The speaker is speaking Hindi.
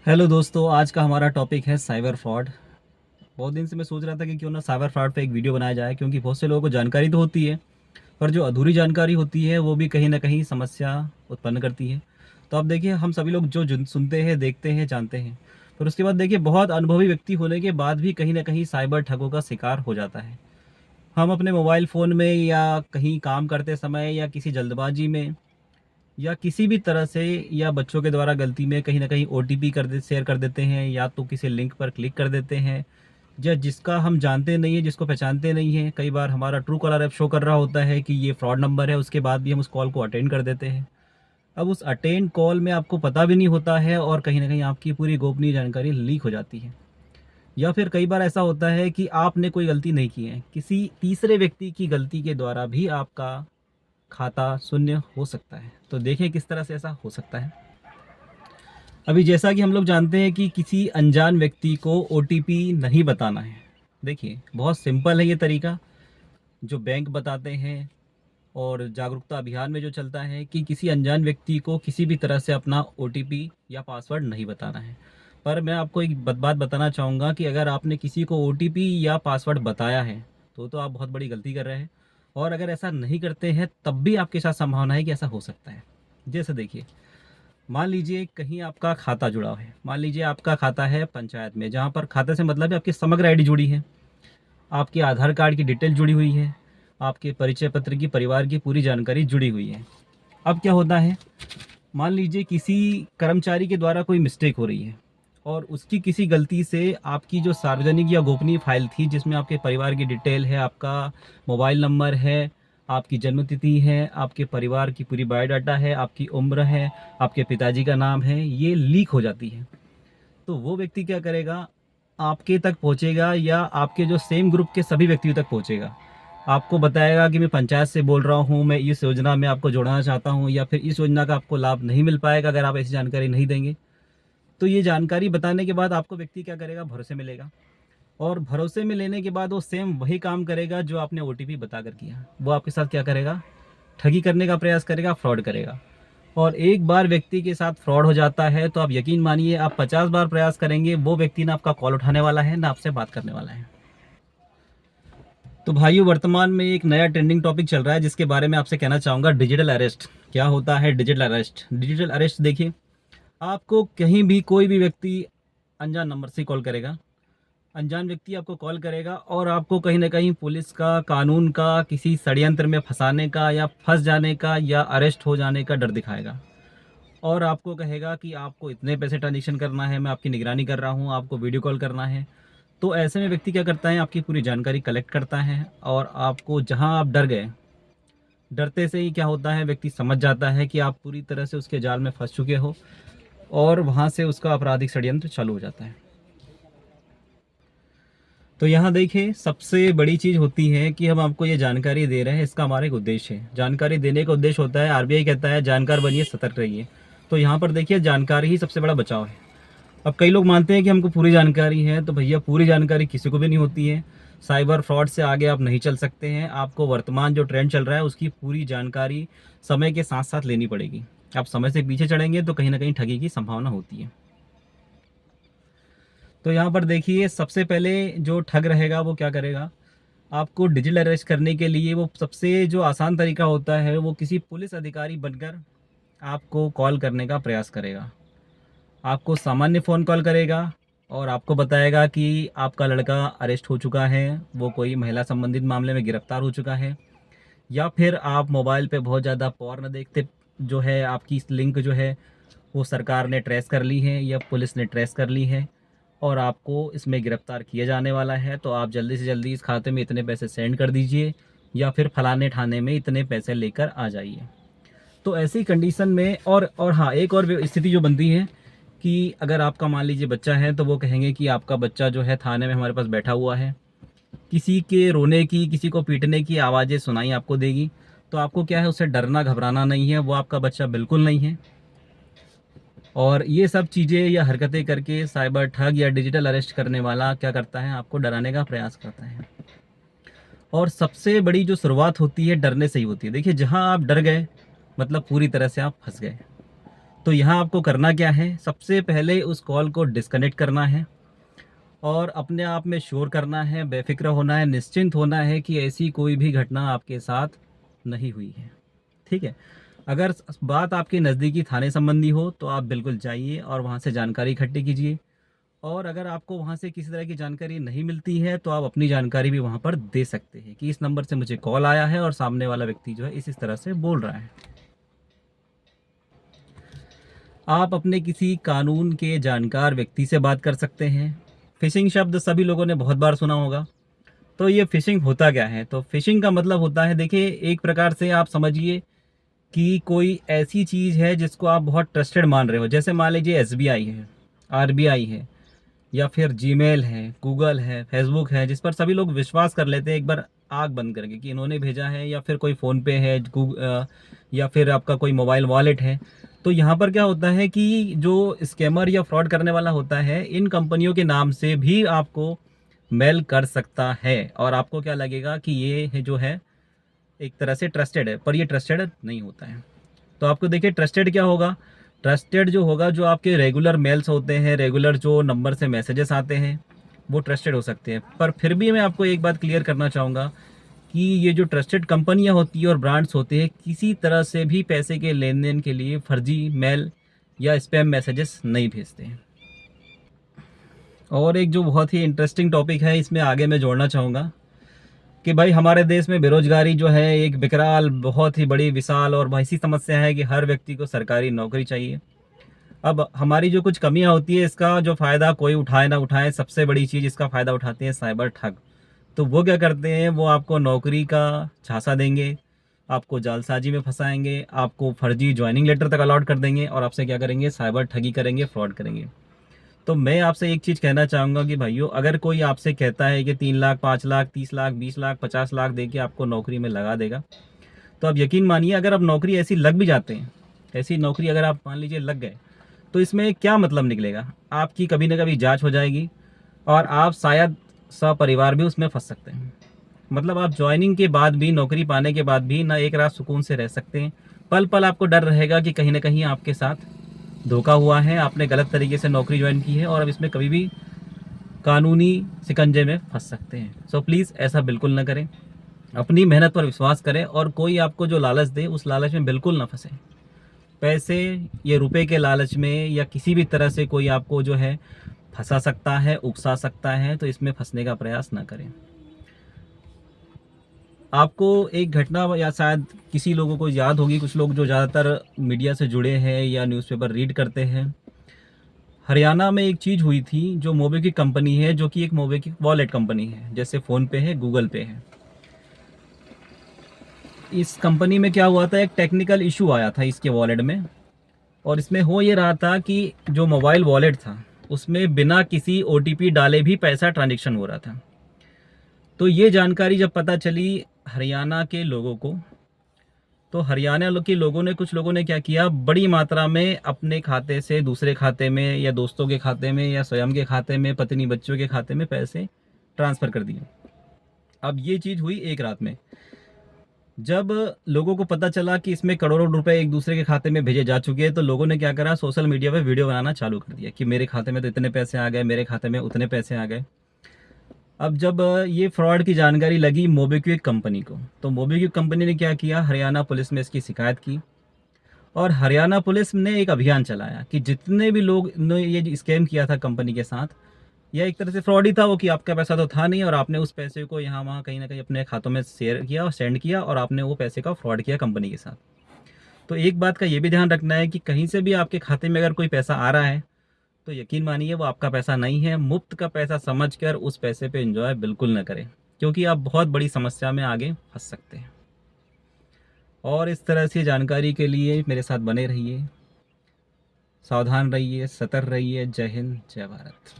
हेलो दोस्तों, आज का हमारा टॉपिक है साइबर फ्रॉड। बहुत दिन से मैं सोच रहा था कि क्यों ना साइबर फ्रॉड पे एक वीडियो बनाया जाए, क्योंकि बहुत से लोगों को जानकारी तो होती है, पर जो अधूरी जानकारी होती है वो भी कहीं ना कहीं समस्या उत्पन्न करती है। तो आप देखिए, हम सभी लोग जो सुनते हैं, देखते हैं, जानते हैं, पर उसके बाद देखिए बहुत अनुभवी व्यक्ति होने के बाद भी कहीं ना कहीं साइबर ठगों का शिकार हो जाता है। हम अपने मोबाइल फ़ोन में या कहीं काम करते समय या किसी जल्दबाजी में या किसी भी तरह से या बच्चों के द्वारा गलती में कहीं न कहीं ओटीपी शेयर कर देते हैं, या तो किसी लिंक पर क्लिक कर देते हैं, या जिसका हम जानते नहीं हैं, जिसको पहचानते नहीं हैं। कई बार हमारा ट्रू कॉलर ऐप शो कर रहा होता है कि ये फ्रॉड नंबर है, उसके बाद भी हम उस कॉल को अटेंड कर देते हैं। अब उस अटेंड कॉल में आपको पता भी नहीं होता है और कहीं न कहीं आपकी पूरी गोपनीय जानकारी लीक हो जाती है। या फिर कई बार ऐसा होता है कि आपने कोई गलती नहीं की है, किसी तीसरे व्यक्ति की गलती के द्वारा भी आपका खाता शून्य हो सकता है। तो देखें किस तरह से ऐसा हो सकता है। अभी जैसा कि हम लोग जानते हैं कि किसी अनजान व्यक्ति को ओटीपी नहीं बताना है। देखिए, बहुत सिंपल है ये तरीका, जो बैंक बताते हैं और जागरूकता अभियान में जो चलता है कि किसी अनजान व्यक्ति को किसी भी तरह से अपना ओटीपी या पासवर्ड नहीं बताना है। पर मैं आपको एक बात बताना चाहूँगा कि अगर आपने किसी को ओटीपी या पासवर्ड बताया है तो आप बहुत बड़ी गलती कर रहे हैं। और अगर ऐसा नहीं करते हैं तब भी आपके साथ संभावना है कि ऐसा हो सकता है। जैसे देखिए, मान लीजिए कहीं आपका खाता जुड़ा है, मान लीजिए आपका खाता है पंचायत में, जहाँ पर खाते से मतलब है आपकी समग्र आईडी जुड़ी है, आपके आधार कार्ड की डिटेल जुड़ी हुई है, आपके परिचय पत्र की, परिवार की पूरी जानकारी जुड़ी हुई है। अब क्या होता है, मान लीजिए किसी कर्मचारी के द्वारा कोई मिस्टेक हो रही है और उसकी किसी गलती से आपकी जो सार्वजनिक या गोपनीय फाइल थी, जिसमें आपके परिवार की डिटेल है, आपका मोबाइल नंबर है, आपकी जन्म तिथि है, आपके परिवार की पूरी बायोडाटा है, आपकी उम्र है, आपके पिताजी का नाम है, ये लीक हो जाती है। तो वो व्यक्ति क्या करेगा, आपके तक पहुंचेगा या आपके जो सेम ग्रुप के सभी व्यक्तियों तक पहुंचेगा। आपको बताएगा कि मैं पंचायत से बोल रहा हूं, मैं इस योजना में आपको जोड़ना चाहता हूं, या फिर इस योजना का आपको लाभ नहीं मिल पाएगा अगर आप ऐसी जानकारी नहीं देंगे। तो ये जानकारी बताने के बाद आपको व्यक्ति क्या करेगा, भरोसे में लेगा, और भरोसे में लेने के बाद वो सेम वही काम करेगा जो आपने ओटीपी बताकर किया। वो आपके साथ क्या करेगा, ठगी करने का प्रयास करेगा, फ्रॉड करेगा। और एक बार व्यक्ति के साथ फ्रॉड हो जाता है तो आप यकीन मानिए, आप 50 बार प्रयास करेंगे, वो व्यक्ति ना आपका कॉल उठाने वाला है ना आपसे बात करने वाला है। तो भाइयों, वर्तमान में एक नया ट्रेंडिंग टॉपिक चल रहा है जिसके बारे में आपसे कहना चाहूँगा, डिजिटल अरेस्ट। क्या होता है डिजिटल अरेस्ट? डिजिटल अरेस्ट देखिए, आपको कहीं भी कोई भी व्यक्ति अनजान नंबर से कॉल करेगा, अनजान व्यक्ति आपको कॉल करेगा और आपको कहीं न कहीं पुलिस का, कानून का, किसी षड्यंत्र में फंसाने का या फंस जाने का या अरेस्ट हो जाने का डर दिखाएगा। और आपको कहेगा कि आपको इतने पैसे ट्रांजेक्शन करना है, मैं आपकी निगरानी कर रहा हूँ, आपको वीडियो कॉल करना है। तो ऐसे में व्यक्ति क्या करता है, आपकी पूरी जानकारी कलेक्ट करता है और आपको, जहाँ आप डर गए, डरते से ही क्या होता है, व्यक्ति समझ जाता है कि आप पूरी तरह से उसके जाल में फंस चुके हो और वहाँ से उसका आपराधिक षड्यंत्र चालू हो जाता है। तो यहाँ देखिए, सबसे बड़ी चीज़ होती है कि हम आपको ये जानकारी दे रहे हैं, इसका हमारा एक उद्देश्य है। जानकारी देने का उद्देश्य होता है, आरबीआई कहता है जानकार बनिए, सतर्क रहिए। तो यहाँ पर देखिए, जानकारी ही सबसे बड़ा बचाव है। अब कई लोग मानते हैं कि हमको पूरी जानकारी है, तो भैया पूरी जानकारी किसी को भी नहीं होती है। साइबर फ्रॉड से आगे आप नहीं चल सकते हैं। आपको वर्तमान जो ट्रेंड चल रहा है उसकी पूरी जानकारी समय के साथ साथ लेनी पड़ेगी। आप समय से पीछे चढ़ेंगे तो कहीं ना कहीं ठगी की संभावना होती है। तो यहाँ पर देखिए, सबसे पहले जो ठग रहेगा वो क्या करेगा, आपको डिजिटल अरेस्ट करने के लिए वो सबसे जो आसान तरीका होता है, वो किसी पुलिस अधिकारी बनकर आपको कॉल करने का प्रयास करेगा। आपको सामान्य फ़ोन कॉल करेगा और आपको बताएगा कि आपका लड़का अरेस्ट हो चुका है, वो कोई महिला संबंधित मामले में गिरफ्तार हो चुका है, या फिर आप मोबाइल पे बहुत ज़्यादा पॉर्न देखते, जो है आपकी इस लिंक जो है वो सरकार ने ट्रेस कर ली है या पुलिस ने ट्रेस कर ली है और आपको इसमें गिरफ्तार किया जाने वाला है, तो आप जल्दी से जल्दी इस खाते में इतने पैसे सेंड कर दीजिए या फिर फलाने थाने में इतने पैसे लेकर आ जाइए। तो ऐसी कंडीशन में, और हाँ, एक और स्थिति जो बनती है कि अगर आपका मान लीजिए बच्चा है, तो वो कहेंगे कि आपका बच्चा जो है थाने में हमारे पास बैठा हुआ है, किसी के रोने की, किसी को पीटने की आवाज़ें सुनाई आपको देगी। तो आपको क्या है, उससे डरना घबराना नहीं है, वो आपका बच्चा बिल्कुल नहीं है। और ये सब चीज़ें या हरकतें करके साइबर ठग या डिजिटल अरेस्ट करने वाला क्या करता है, आपको डराने का प्रयास करता है। और सबसे बड़ी जो शुरुआत होती है डरने से ही होती है। देखिए, जहाँ आप डर गए मतलब पूरी तरह से आप फंस गए। तो यहाँ आपको करना क्या है, सबसे पहले उस कॉल को डिस्कनेक्ट करना है और अपने आप में श्योर करना है, बेफिक्र होना है, निश्चिंत होना है कि ऐसी कोई भी घटना आपके साथ नहीं हुई है। ठीक है। अगर बात आपके नज़दीकी थाने संबंधी हो तो आप बिल्कुल जाइए और वहाँ से जानकारी इकट्ठी कीजिए, और अगर आपको वहाँ से किसी तरह की जानकारी नहीं मिलती है तो आप अपनी जानकारी भी वहाँ पर दे सकते हैं कि इस नंबर से मुझे कॉल आया है और सामने वाला व्यक्ति जो है इस तरह से बोल रहा है। आप अपने किसी कानून के जानकार व्यक्ति से बात कर सकते हैं। फ़िशिंग शब्द सभी लोगों ने बहुत बार सुना होगा। तो ये फ़िशिंग होता क्या है? तो फ़िशिंग का मतलब होता है, देखिए, एक प्रकार से आप समझिए कि कोई ऐसी चीज़ है जिसको आप बहुत ट्रस्टेड मान रहे हो। जैसे मान लीजिए एसबीआई है, आरबीआई है, या फिर जीमेल है, गूगल है, फेसबुक है, जिस पर सभी लोग विश्वास कर लेते हैं एक बार आँख बंद करके कि इन्होंने भेजा है, या फिर कोई फ़ोन पे है, या फिर आपका कोई मोबाइल वॉलेट है। तो यहाँ पर क्या होता है कि जो स्कैमर या फ्रॉड करने वाला होता है, इन कंपनियों के नाम से भी आपको मेल कर सकता है और आपको क्या लगेगा कि ये है जो है एक तरह से ट्रस्टेड है, पर ये ट्रस्टेड नहीं होता है। तो आपको देखिए ट्रस्टेड क्या होगा, ट्रस्टेड जो होगा, जो आपके रेगुलर मेल्स होते हैं, रेगुलर जो नंबर से मैसेजेस आते हैं, वो ट्रस्टेड हो सकते हैं। पर फिर भी मैं आपको एक बात क्लियर करना चाहूँगा कि ये जो ट्रस्टेड कंपनियाँ होती है और ब्रांड्स होते हैं, किसी तरह से भी पैसे के लेन देन के लिए फर्जी मेल या स्पैम मैसेजेस नहीं भेजते हैं। और एक जो बहुत ही इंटरेस्टिंग टॉपिक है इसमें आगे मैं जोड़ना चाहूँगा कि भाई हमारे देश में बेरोजगारी जो है एक विकराल, बहुत ही बड़ी, विशाल और ऐसी समस्या है कि हर व्यक्ति को सरकारी नौकरी चाहिए। अब हमारी जो कुछ कमियां होती है, इसका जो फ़ायदा कोई उठाए ना उठाए, सबसे बड़ी चीज़ इसका फ़ायदा उठाते हैं साइबर ठग। तो वो क्या करते हैं, वो आपको नौकरी का झांसा देंगे, आपको जालसाजी में फंसाएंगे, आपको फर्जी ज्वाइनिंग लेटर तक अलॉट कर देंगे और आपसे क्या करेंगे, साइबर ठगी करेंगे, फ्रॉड करेंगे। तो मैं आपसे एक चीज़ कहना चाहूँगा कि भाइयों, अगर कोई आपसे कहता है कि 3 लाख, 5 लाख, 30 लाख, 20 लाख, 50 लाख दे के आपको नौकरी में लगा देगा, तो आप यकीन मानिए, अगर आप नौकरी ऐसी लग भी जाते हैं, ऐसी नौकरी अगर आप मान लीजिए लग गए, तो इसमें क्या मतलब निकलेगा, आपकी कभी ना कभी जांच हो जाएगी और आप शायद सपरिवार भी उसमें फंस सकते हैं। मतलब आप ज्वाइनिंग के बाद भी, नौकरी पाने के बाद भी ना एक रात सुकून से रह सकते हैं। पल पल आपको डर रहेगा कि कहीं ना कहीं आपके साथ धोखा हुआ है, आपने गलत तरीके से नौकरी ज्वाइन की है और अब इसमें कभी भी कानूनी शिकंजे में फंस सकते हैं। सो प्लीज़ ऐसा बिल्कुल ना करें, अपनी मेहनत पर विश्वास करें और कोई आपको जो लालच दे उस लालच में बिल्कुल ना फंसें। पैसे या रुपए के लालच में या किसी भी तरह से कोई आपको जो है फंसा सकता है, उकसा सकता है, तो इसमें फंसने का प्रयास ना करें। आपको एक घटना या शायद किसी लोगों को याद होगी, कुछ लोग जो ज़्यादातर मीडिया से जुड़े हैं या न्यूज़पेपर रीड करते हैं, हरियाणा में एक चीज़ हुई थी, जो मोबी कंपनी है, जो कि एक मोबी वॉलेट कंपनी है, जैसे फ़ोन पे है, गूगल पे है। इस कंपनी में क्या हुआ था, एक टेक्निकल इशू आया था इसके वॉलेट में, और इसमें हो ये रहा था कि जो मोबाइल वॉलेट था उसमें बिना किसी ओटीपी डाले भी पैसा ट्रांजैक्शन हो रहा था। तो ये जानकारी जब पता चली हरियाणा के लोगों को, तो हरियाणा के लोगों ने, कुछ लोगों ने क्या किया, बड़ी मात्रा में अपने खाते से दूसरे खाते में या दोस्तों के खाते में या स्वयं के खाते में, पत्नी बच्चों के खाते में पैसे ट्रांसफ़र कर दिए। अब ये चीज़ हुई एक रात में। जब लोगों को पता चला कि इसमें करोड़ों रुपए एक दूसरे के खाते में भेजे जा चुके हैं, तो लोगों ने क्या करा, सोशल मीडिया पे वीडियो बनाना चालू कर दिया कि मेरे खाते में तो इतने पैसे आ गए, मेरे खाते में उतने पैसे आ गए। अब जब ये फ्रॉड की जानकारी लगी मोबीक्विक कंपनी को, तो मोबीक्विक कंपनी ने क्या किया, हरियाणा पुलिस में इसकी शिकायत की और हरियाणा पुलिस ने एक अभियान चलाया कि जितने भी लोग ने ये स्कैम किया था कंपनी के साथ, या एक तरह से फ्रॉड ही था वो, कि आपका पैसा तो था नहीं और आपने उस पैसे को यहाँ वहाँ कहीं ना कहीं अपने खातों में शेयर किया और सेंड किया और आपने वो पैसे का फ्रॉड किया कंपनी के साथ। तो एक बात का ये भी ध्यान रखना है कि कहीं से भी आपके खाते में अगर कोई पैसा आ रहा है, तो यकीन मानिए वो आपका पैसा नहीं है, मुफ्त का पैसा समझकर उस पैसे पे एंजॉय बिल्कुल ना करें, क्योंकि आप बहुत बड़ी समस्या में आगे फंस सकते हैं। और इस तरह से जानकारी के लिए मेरे साथ बने रहिए, सावधान रहिए, सतर्क रहिए। जय हिंद, जय भारत।